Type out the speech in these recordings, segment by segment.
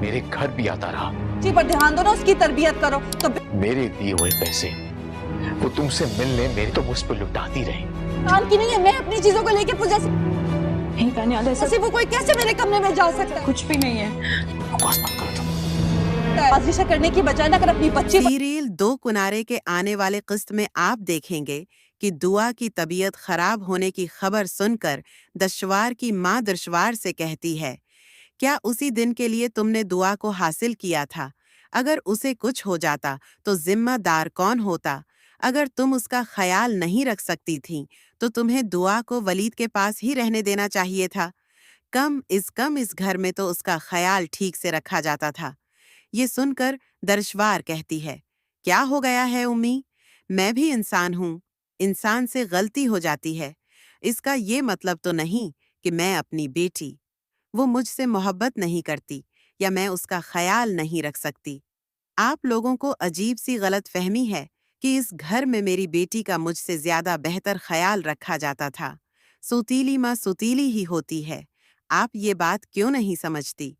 मेरे घर भी आता रहा। जी पर ध्यान दो ना, उसकी तरबियत करो। तो मेरे दिए हुए पैसे वो तुमसे मिलने मेरे तो मुझ पर लुटाती रही। काम की नहीं है, मैं अपनी चीजों को लेके नहीं तानिया, ऐसा वो कोई कैसे मेरे कमरे में जा सकता है? कुछ भी नहीं है। बकवास मत करो तुम। बाजिशा करने की बजाय ना, अगर अपनी बच्ची सीरियल दो किनारे के आने वाले किस्त में आप देखेंगे कि दुआ की तबीयत खराब होने की खबर सुनकर दशवार की माँ दशवार से कहती है, क्या उसी दिन के लिए तुमने दुआ को हासिल किया था? अगर उसे कुछ हो जाता तो जिम्मेदार कौन होता? अगर तुम उसका ख्याल नहीं रख सकती थीं तो तुम्हें दुआ को वलीद के पास ही रहने देना चाहिए था। कम इस घर में तो उसका ख्याल ठीक से रखा जाता था। ये सुनकर दरशवार कहती है, क्या हो गया है उम्मी? मैं भी इंसान हूँ, इंसान से गलती हो जाती है। इसका ये मतलब तो नहीं कि मैं अपनी बेटी, वो मुझसे मोहब्बत नहीं करती या मैं उसका ख्याल नहीं रख सकती। आप लोगों को अजीब सी गलत फहमी है कि इस घर में मेरी बेटी का मुझसे ज्यादा बेहतर ख्याल रखा जाता था। सुतीली माँ सुतीली ही होती है, आप ये बात क्यों नहीं समझती?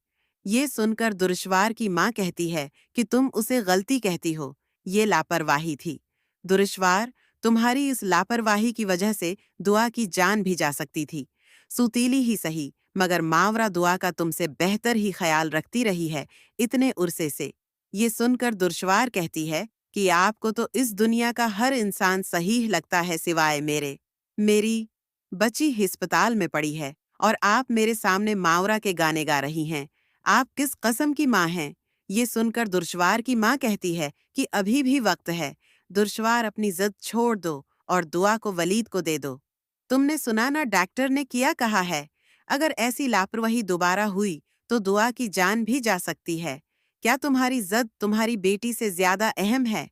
ये सुनकर दुर्शवार की माँ कहती है कि तुम उसे गलती कहती हो, ये लापरवाही थी। दुर्शवार, तुम्हारी इस लापरवाही की वजह से दुआ की जान भी जा सकती थी। सुतीली ही सही, मगर मावरा दुआ का तुमसे बेहतर ही ख्याल रखती रही है इतने उरसे से। ये सुनकर दुर्शवार कहती है कि आपको तो इस दुनिया का हर इंसान सही लगता है सिवाय मेरे। मेरी बच्ची हिस्पताल में पड़ी है और आप मेरे सामने मावरा के गाने गा रही हैं। आप किस कसम की माँ हैं? ये सुनकर दुर्शवार की माँ कहती है कि अभी भी वक्त है, दुर्शवार अपनी जिद छोड़ दो और दुआ को वलीद को दे दो। तुमने सुना ना डॉक्टर ने क्या कहा है? अगर ऐसी लापरवाही दोबारा हुई तो दुआ की जान भी जा सकती है। क्या तुम्हारी जिद तुम्हारी बेटी से ज्यादा अहम है?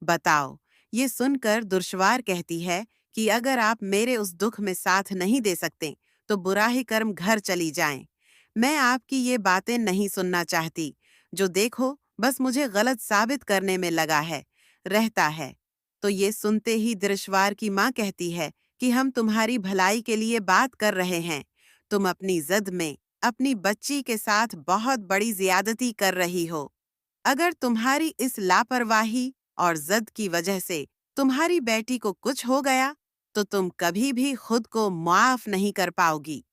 बताओ। ये सुनकर दुर्शवार कहती है कि अगर आप मेरे उस दुख में साथ नहीं दे सकते तो बुरा ही कर्म घर चली जाएं। मैं आपकी ये बातें नहीं सुनना चाहती, जो देखो बस मुझे गलत साबित करने में लगा है, रहता है। तो ये सुनते ही दुर्शवार की माँ कहती है कि हम तुम्हारी भलाई के लिए बात कर रहे हैं। तुम अपनी जिद में अपनी बच्ची के साथ बहुत बड़ी ज्यादती कर रही हो। अगर तुम्हारी इस लापरवाही और जिद की वजह से तुम्हारी बेटी को कुछ हो गया तो तुम कभी भी खुद को माफ नहीं कर पाओगी।